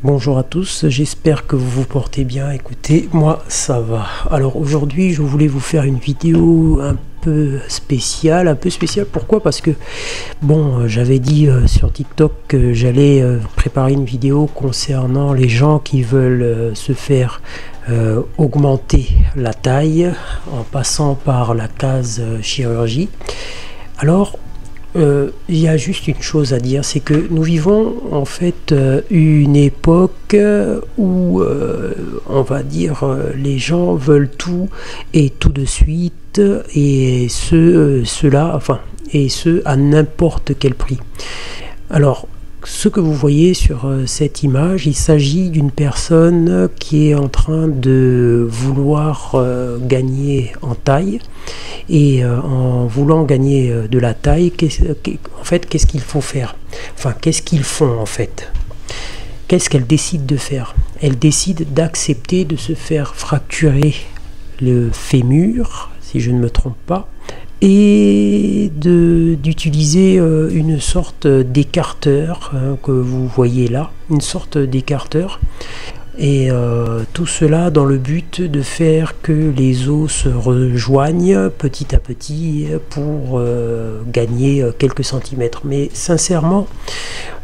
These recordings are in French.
Bonjour à tous, j'espère que vous vous portez bien. Écoutez, moi ça va. Alors aujourd'hui je voulais vous faire une vidéo un peu spéciale. Pourquoi? Parce que bon, j'avais dit sur TikTok que j'allais préparer une vidéo concernant les gens qui veulent se faire augmenter la taille en passant par la case chirurgie. Alors il y a juste une chose à dire, c'est que nous vivons en fait une époque où on va dire les gens veulent tout et tout de suite et ce à n'importe quel prix. Alors ce que vous voyez sur cette image, il s'agit d'une personne qui est en train de vouloir gagner en taille. Et en voulant gagner de la taille, qu'est-ce qu'il faut faire? Enfin, qu'est-ce qu'ils font en fait? Qu'est-ce qu'elle décide de faire? Elle décide d'accepter de se faire fracturer le fémur, si je ne me trompe pas, et d'utiliser une sorte d'écarteur que vous voyez là, une sorte d'écarteur. Et tout cela dans le but de faire que les os se rejoignent petit à petit pour gagner quelques centimètres. Mais sincèrement,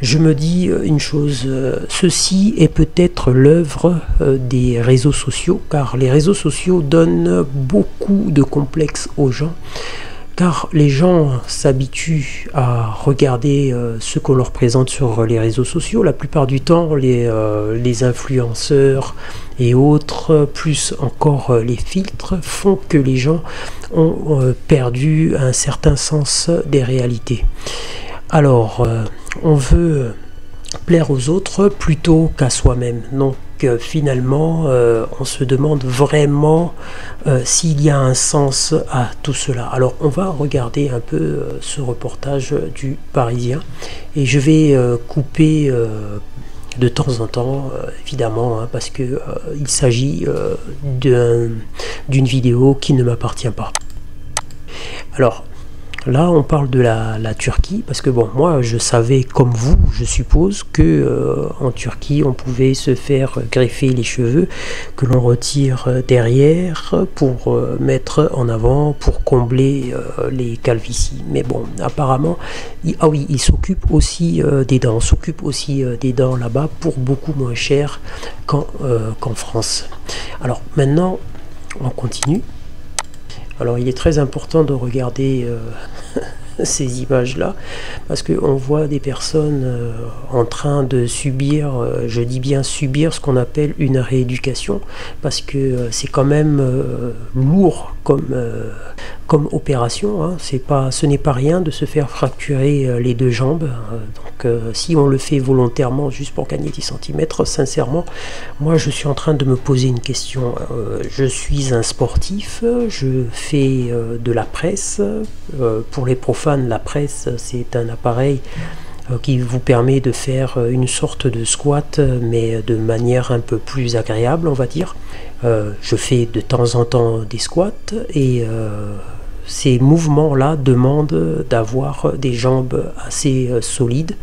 je me dis une chose, ceci est peut-être l'œuvre des réseaux sociaux, car les réseaux sociaux donnent beaucoup de complexes aux gens. Car les gens s'habituent à regarder ce qu'on leur présente sur les réseaux sociaux. La plupart du temps, les influenceurs et autres, plus encore les filtres, font que les gens ont perdu un certain sens des réalités. Alors, on veut plaire aux autres plutôt qu'à soi-même. Donc finalement, on se demande vraiment s'il y a un sens à tout cela. Alors on va regarder un peu ce reportage du Parisien et je vais couper de temps en temps, évidemment, hein, parce que il s'agit d'une vidéo qui ne m'appartient pas. Alors là, on parle de la Turquie, parce que bon, moi, je savais, comme vous, je suppose, que en Turquie, on pouvait se faire greffer les cheveux, que l'on retire derrière pour mettre en avant, pour combler les calvities. Mais bon, apparemment, il s'occupe aussi des dents. On s'occupe aussi des dents là-bas pour beaucoup moins cher qu'en France. Alors maintenant, on continue. Alors il est très important de regarder ces images-là, parce qu'on voit des personnes en train de subir, je dis bien subir, ce qu'on appelle une rééducation, parce que c'est quand même lourd comme opération, hein. Ce n'est pas rien de se faire fracturer les deux jambes, donc si on le fait volontairement juste pour gagner 10 cm, sincèrement, moi je suis en train de me poser une question. Je suis un sportif, je fais de la presse, pour les profanes, la presse c'est un appareil qui vous permet de faire une sorte de squat, mais de manière un peu plus agréable, on va dire. Je fais de temps en temps des squats et ces mouvements-là demandent d'avoir des jambes assez solides,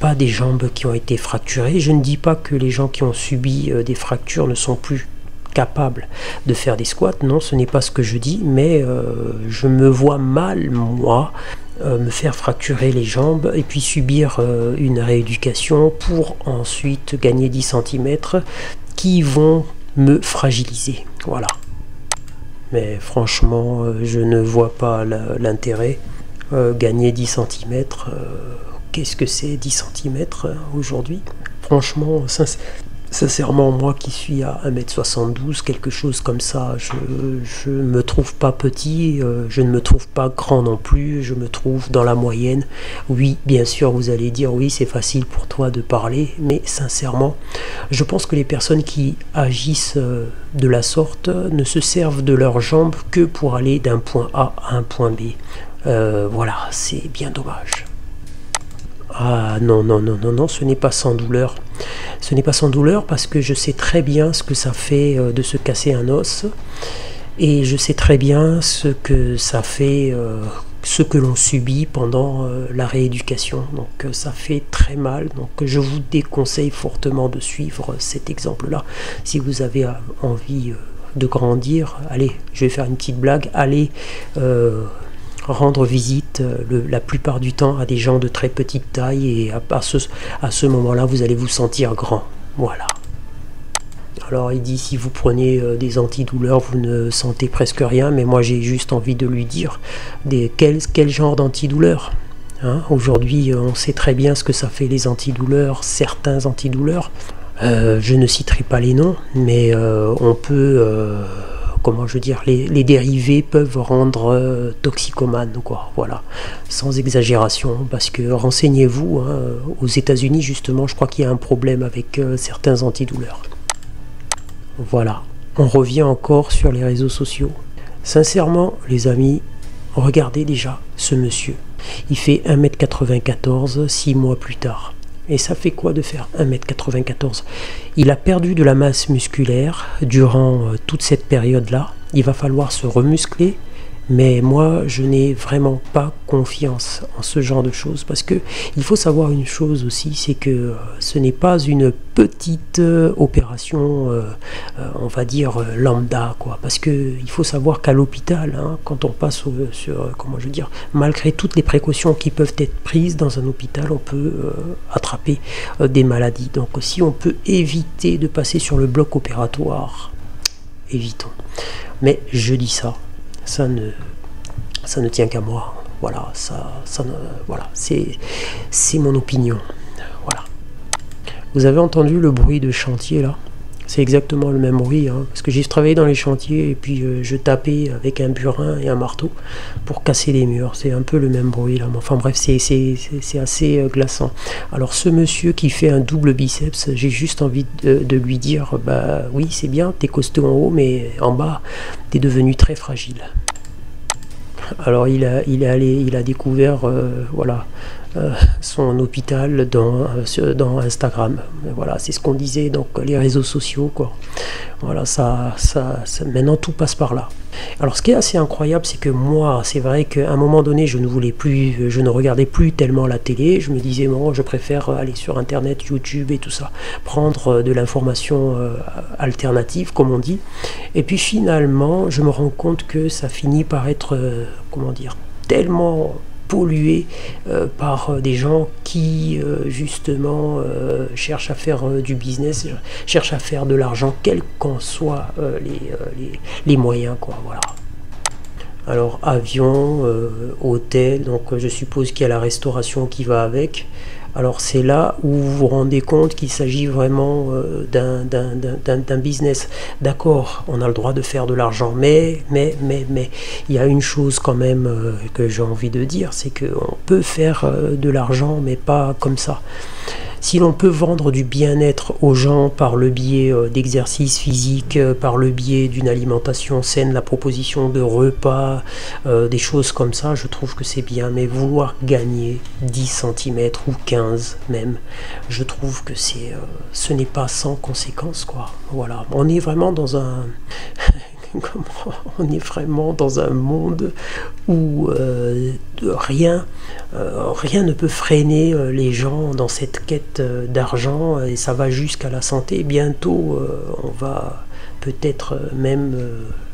pas des jambes qui ont été fracturées. Je ne dis pas que les gens qui ont subi des fractures ne sont plus capables de faire des squats, non, ce n'est pas ce que je dis, mais je me vois mal, moi, me faire fracturer les jambes et puis subir une rééducation pour ensuite gagner 10 cm qui vont me fragiliser. Voilà. Mais franchement, je ne vois pas l'intérêt. Gagner 10 cm, qu'est-ce que c'est 10 cm aujourd'hui? Franchement, sincèrement, moi qui suis à 1m72, quelque chose comme ça, je ne me trouve pas petit, je ne me trouve pas grand non plus, je me trouve dans la moyenne. Oui, bien sûr, vous allez dire, oui, c'est facile pour toi de parler, mais sincèrement, je pense que les personnes qui agissent de la sorte ne se servent de leurs jambes que pour aller d'un point A à un point B. Voilà, c'est bien dommage. Ah non, non, non, non, non, ce n'est pas sans douleur. Ce n'est pas sans douleur parce que je sais très bien ce que ça fait de se casser un os. Et je sais très bien ce que ça fait ce que l'on subit pendant la rééducation. Donc ça fait très mal. Donc je vous déconseille fortement de suivre cet exemple-là. Si vous avez envie de grandir, allez, je vais faire une petite blague, allez rendre visite la plupart du temps à des gens de très petite taille, et à ce moment-là, vous allez vous sentir grand. Voilà. Alors il dit, si vous prenez des antidouleurs, vous ne sentez presque rien, mais moi j'ai juste envie de lui dire quel genre d'antidouleurs, hein? Aujourd'hui on sait très bien ce que ça fait les antidouleurs, certains antidouleurs. Je ne citerai pas les noms, mais on peut, comment je veux dire, les dérivés peuvent rendre toxicomane, quoi, voilà, sans exagération, parce que renseignez-vous, hein, aux États-Unis justement, je crois qu'il y a un problème avec certains antidouleurs. Voilà, on revient encore sur les réseaux sociaux. Sincèrement, les amis, regardez déjà ce monsieur. Il fait 1m94 6 mois plus tard. Et ça fait quoi de faire 1m94? Il a perdu de la masse musculaire durant toute cette période-là. Il va falloir se remuscler. Mais moi, je n'ai vraiment pas confiance en ce genre de choses, parce que il faut savoir une chose aussi, c'est que ce n'est pas une petite opération, on va dire lambda, quoi. Parce que il faut savoir qu'à l'hôpital, hein, quand on passe sur, comment je veux dire, malgré toutes les précautions qui peuvent être prises dans un hôpital, on peut attraper des maladies. Donc, si on peut éviter de passer sur le bloc opératoire, évitons. Mais je dis ça. Ça ne tient qu'à moi. Voilà, voilà, c'est mon opinion. Voilà. Vous avez entendu le bruit de chantier là? C'est exactement le même bruit, hein, parce que j'ai travaillé dans les chantiers et puis je tapais avec un burin et un marteau pour casser les murs. C'est un peu le même bruit là. Enfin bref, c'est assez glaçant. Alors ce monsieur qui fait un double biceps, j'ai juste envie de lui dire, bah oui c'est bien, t'es costaud en haut, mais en bas t'es devenu très fragile. Alors il a découvert voilà, son hôpital dans Instagram. Voilà, c'est ce qu'on disait, donc les réseaux sociaux, quoi. Voilà, maintenant tout passe par là. Alors ce qui est assez incroyable, c'est que moi, c'est vrai qu'à un moment donné, je ne regardais plus tellement la télé. Je me disais, bon, je préfère aller sur Internet, YouTube et tout ça, prendre de l'information alternative, comme on dit. Et puis finalement, je me rends compte que ça finit par être, comment dire, tellement pollué par des gens qui justement cherchent à faire du business, cherchent à faire de l'argent, quels qu'en soient les moyens, quoi. Voilà. Alors avion, hôtel, donc je suppose qu'il y a la restauration qui va avec. Alors c'est là où vous vous rendez compte qu'il s'agit vraiment d'un business. D'accord, on a le droit de faire de l'argent, mais il y a une chose quand même que j'ai envie de dire, c'est qu'on peut faire de l'argent, mais pas comme ça. Si l'on peut vendre du bien-être aux gens par le biais d'exercices physiques, par le biais d'une alimentation saine, la proposition de repas, des choses comme ça, je trouve que c'est bien. Mais vouloir gagner 10 cm ou 15 même, je trouve que ce n'est pas sans conséquence, quoi. Voilà, on est vraiment dans un... on est vraiment dans un monde où rien ne peut freiner les gens dans cette quête d'argent, et ça va jusqu'à la santé. Bientôt on va peut-être même,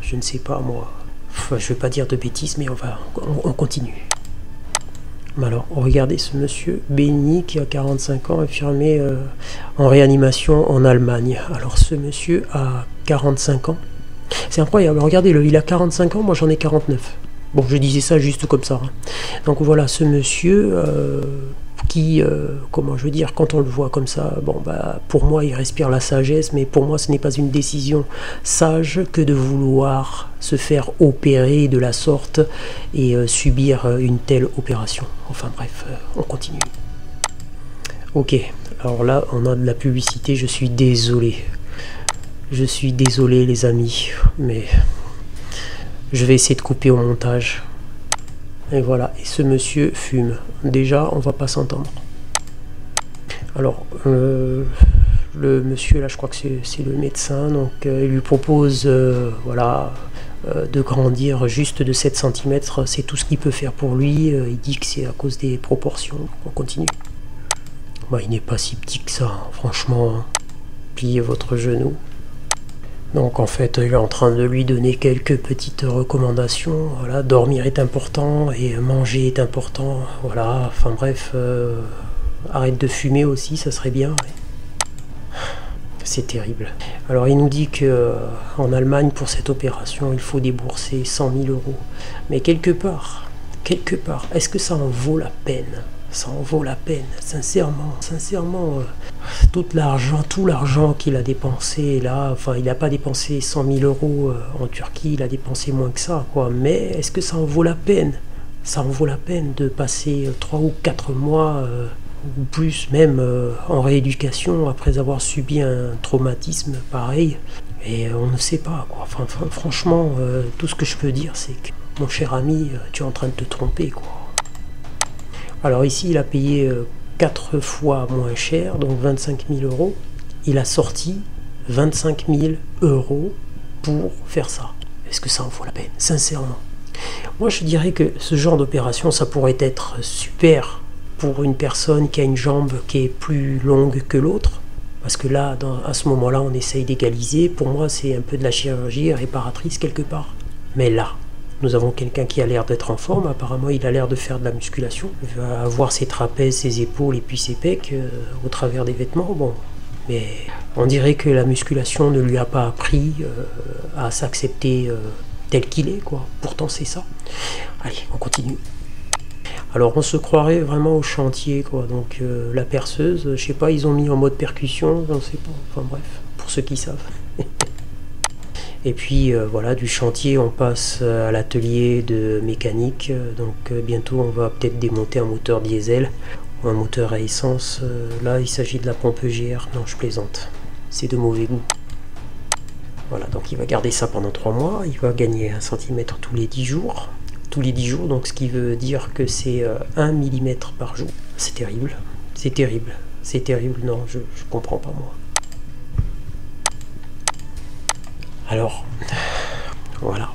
je ne sais pas moi, enfin, je ne vais pas dire de bêtises, mais on continue. Alors regardez ce monsieur Benny qui a 45 ans, infirmier en réanimation en Allemagne. Alors ce monsieur a 45 ans. C'est incroyable, regardez-le, il a 45 ans, moi j'en ai 49. Bon, je disais ça juste comme ça. Hein. Donc voilà, ce monsieur qui, comment je veux dire, quand on le voit comme ça, bon, bah, pour moi, il respire la sagesse, mais pour moi, ce n'est pas une décision sage que de vouloir se faire opérer de la sorte et subir une telle opération. Enfin bref, on continue. Ok, alors là, on a de la publicité, je suis désolé. Je suis désolé les amis, mais je vais essayer de couper au montage. Et voilà, et ce monsieur fume. Déjà, on va pas s'entendre. Alors, le monsieur là, je crois que c'est le médecin, donc il lui propose, voilà, de grandir juste de 7 cm, c'est tout ce qu'il peut faire pour lui. Il dit que c'est à cause des proportions. On continue. Bah, il n'est pas si petit que ça, hein, franchement. Hein. Pliez votre genou. Donc en fait, il est en train de lui donner quelques petites recommandations. Voilà, dormir est important et manger est important. Voilà, enfin bref, arrête de fumer aussi, ça serait bien. Ouais. C'est terrible. Alors il nous dit que en Allemagne, pour cette opération, il faut débourser 100 000 euros. Mais quelque part, est-ce que ça en vaut la peine? Ça en vaut la peine, sincèrement, tout l'argent qu'il a dépensé là, enfin il n'a pas dépensé 100 000 euros en Turquie, il a dépensé moins que ça, quoi. Mais est-ce que ça en vaut la peine? Ça en vaut la peine de passer 3 ou 4 mois ou plus même en rééducation après avoir subi un traumatisme pareil, et on ne sait pas, quoi. Enfin, franchement, tout ce que je peux dire, c'est que mon cher ami, tu es en train de te tromper, quoi. Alors ici, il a payé 4 fois moins cher, donc 25 000 euros. Il a sorti 25 000 euros pour faire ça. Est-ce que ça en vaut la peine? Sincèrement. Moi, je dirais que ce genre d'opération, ça pourrait être super pour une personne qui a une jambe qui est plus longue que l'autre. Parce que là, à ce moment-là, on essaye d'égaliser. Pour moi, c'est un peu de la chirurgie réparatrice quelque part. Mais là, nous avons quelqu'un qui a l'air d'être en forme. Apparemment, il a l'air de faire de la musculation. Il va avoir ses trapèzes, ses épaules et puis ses pecs au travers des vêtements. Bon, mais on dirait que la musculation ne lui a pas appris à s'accepter tel qu'il est, quoi. Pourtant, c'est ça. Allez, on continue. Alors, on se croirait vraiment au chantier, quoi. Donc, la perceuse, je sais pas, ils ont mis en mode percussion, je ne sais pas. Enfin bref, pour ceux qui savent. Et puis voilà, du chantier on passe à l'atelier de mécanique, donc bientôt on va peut-être démonter un moteur diesel ou un moteur à essence. Là il s'agit de la pompe EGR, non je plaisante, c'est de mauvais goût. Voilà, donc il va garder ça pendant 3 mois, il va gagner 1 cm tous les 10 jours, donc ce qui veut dire que c'est 1 mm par jour. C'est terrible, non, je comprends pas moi. Alors, voilà.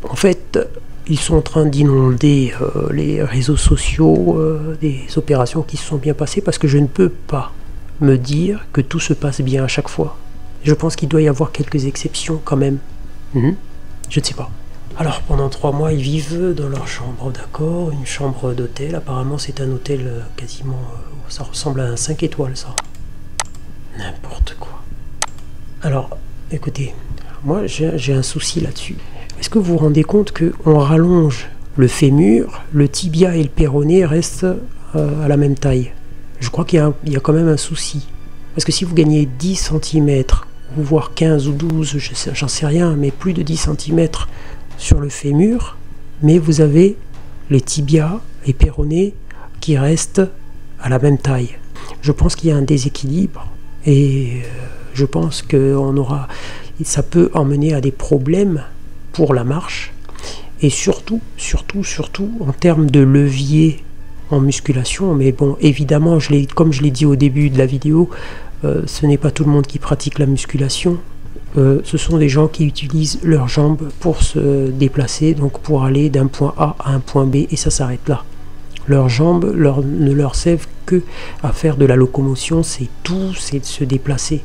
En fait, ils sont en train d'inonder les réseaux sociaux des opérations qui se sont bien passées, parce que je ne peux pas me dire que tout se passe bien à chaque fois. Je pense qu'il doit y avoir quelques exceptions quand même. Je ne sais pas. Alors, pendant 3 mois, ils vivent dans leur chambre, d'accord, une chambre d'hôtel. Apparemment, c'est un hôtel quasiment... ça ressemble à un 5 étoiles, ça. N'importe quoi. Alors... Écoutez, moi j'ai un souci là-dessus. Est-ce que vous vous rendez compte qu'on rallonge le fémur, le tibia et le péroné restent à la même taille? Je crois qu'il y a quand même un souci. Parce que si vous gagnez 10 cm, ou voire 15 ou 12, j'en sais rien, mais plus de 10 cm sur le fémur, mais vous avez les tibias et péronés qui restent à la même taille. Je pense qu'il y a un déséquilibre et... je pense que ça peut emmener à des problèmes pour la marche, et surtout en termes de levier en musculation. Mais bon, évidemment, comme je l'ai dit au début de la vidéo, ce n'est pas tout le monde qui pratique la musculation. Ce sont des gens qui utilisent leurs jambes pour se déplacer, donc pour aller d'un point A à un point B, et ça s'arrête là. Leurs jambes ne leur servent que à faire de la locomotion, c'est tout, c'est de se déplacer.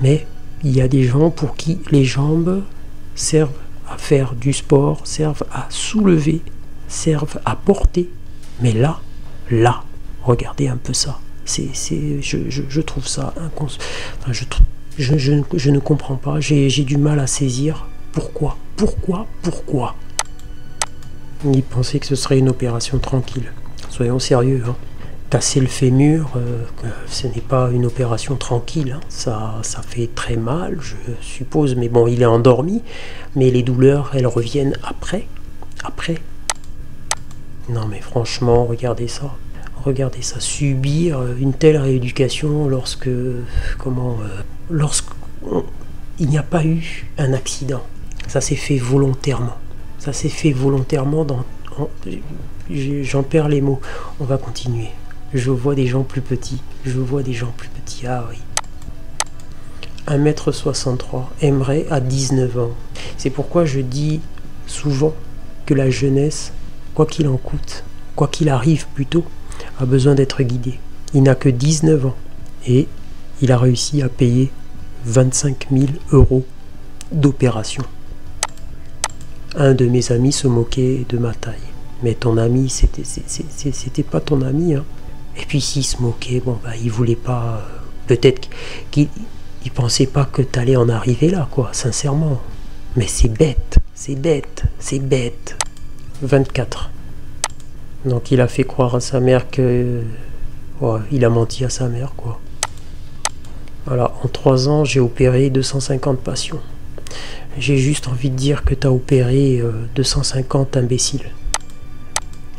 Mais il y a des gens pour qui les jambes servent à faire du sport, servent à soulever, servent à porter. Mais là, regardez un peu ça. Je trouve ça inconcevable. Je ne comprends pas. J'ai du mal à saisir. Pourquoi? Ils pensaient que ce serait une opération tranquille. Soyons sérieux, hein. Casser le fémur, ce n'est pas une opération tranquille, hein. Ça fait très mal, je suppose, mais bon, il est endormi, mais les douleurs, elles reviennent après. Non mais franchement, regardez ça, subir une telle rééducation lorsqu'il n'y a pas eu un accident. Ça s'est fait volontairement, j'en perds les mots. On va continuer. Je vois des gens plus petits. Ah oui. 1,63 m aimerait à 19 ans. C'est pourquoi je dis souvent que la jeunesse, quoi qu'il en coûte, quoi qu'il arrive plutôt, a besoin d'être guidée. Il n'a que 19 ans et il a réussi à payer 25 000 € d'opération. Un de mes amis se moquait de ma taille. Mais ton ami, c'était pas ton ami, hein. Et puis s'il se moquait, bon bah il voulait pas... peut-être qu'il pensait pas que t'allais en arriver là, quoi, sincèrement. Mais c'est bête, c'est bête, c'est bête. 24. Donc il a fait croire à sa mère que... ouais, il a menti à sa mère, quoi. Voilà, en 3 ans, j'ai opéré 250 patients. J'ai juste envie de dire que tu as opéré 250 imbéciles.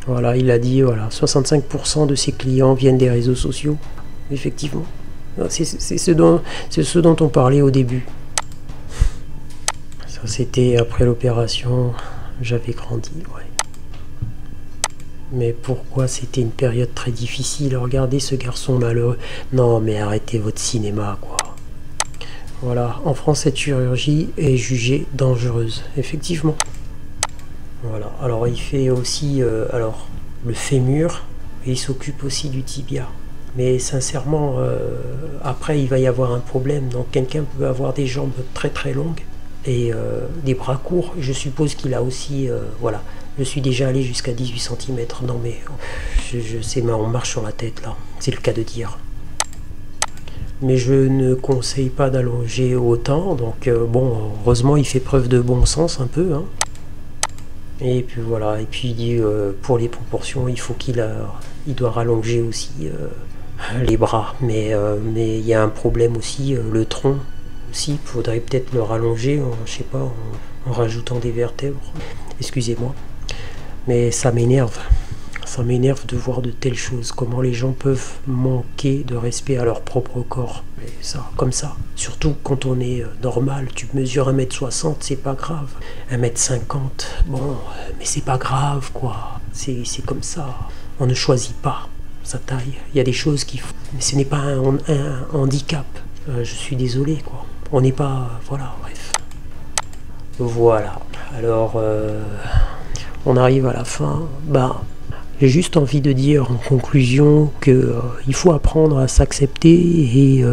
Voilà, il a dit, voilà, 65% de ses clients viennent des réseaux sociaux. Effectivement. C'est ce dont on parlait au début. Ça, c'était après l'opération. J'avais grandi, ouais. Mais pourquoi c'était une période très difficile? Regardez ce garçon malheureux. Non, mais arrêtez votre cinéma, quoi. Voilà, en France, cette chirurgie est jugée dangereuse, effectivement. Voilà, alors il fait aussi le fémur et il s'occupe aussi du tibia. Mais sincèrement, après il va y avoir un problème. Donc quelqu'un peut avoir des jambes très très longues et des bras courts. Je suppose qu'il a aussi, voilà, je suis déjà allé jusqu'à 18 cm. Non mais, je sais, on marche sur la tête là, c'est le cas de dire. Mais je ne conseille pas d'allonger autant, donc bon, heureusement il fait preuve de bon sens un peu, hein. Et puis voilà, et puis il dit pour les proportions, il faut il doit rallonger aussi les bras, mais il y a un problème aussi, le tronc aussi, il faudrait peut-être le rallonger, je sais pas, en rajoutant des vertèbres, excusez-moi, mais ça m'énerve. Ça m'énerve de voir de telles choses, comment les gens peuvent manquer de respect à leur propre corps. Mais ça, comme ça, surtout quand on est normal, tu mesures 1,60 m, c'est pas grave. 1,50 m, bon, mais c'est pas grave, quoi. C'est comme ça. On ne choisit pas sa taille. Il y a des choses qui... Mais ce n'est pas un handicap. Je suis désolé, quoi. On n'est pas... Voilà, bref. Voilà. Alors, on arrive à la fin. Bah... J'ai juste envie de dire en conclusion que il faut apprendre à s'accepter et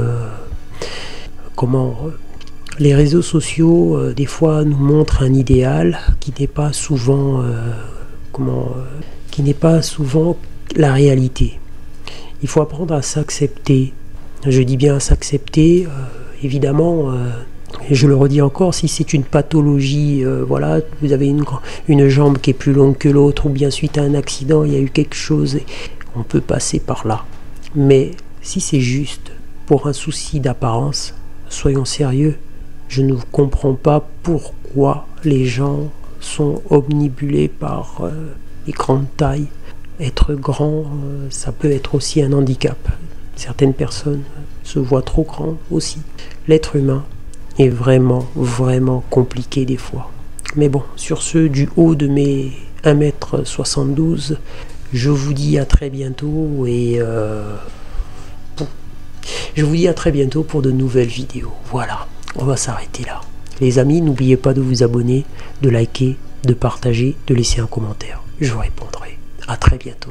les réseaux sociaux des fois nous montrent un idéal qui n'est pas souvent la réalité. Il faut apprendre à s'accepter. Je dis bien à s'accepter, évidemment. Et je le redis encore, si c'est une pathologie, voilà, vous avez une jambe qui est plus longue que l'autre, ou bien suite à un accident, il y a eu quelque chose, on peut passer par là. Mais si c'est juste pour un souci d'apparence, soyons sérieux, je ne comprends pas pourquoi les gens sont omnibulés par les grandes tailles. Être grand, ça peut être aussi un handicap. Certaines personnes se voient trop grands aussi. L'être humain est vraiment, vraiment compliqué des fois. Mais bon, sur ce, du haut de mes 1,72 m, je vous dis à très bientôt et je vous dis à très bientôt pour de nouvelles vidéos. Voilà, on va s'arrêter là. Les amis, n'oubliez pas de vous abonner, de liker, de partager, de laisser un commentaire. Je vous répondrai. À très bientôt.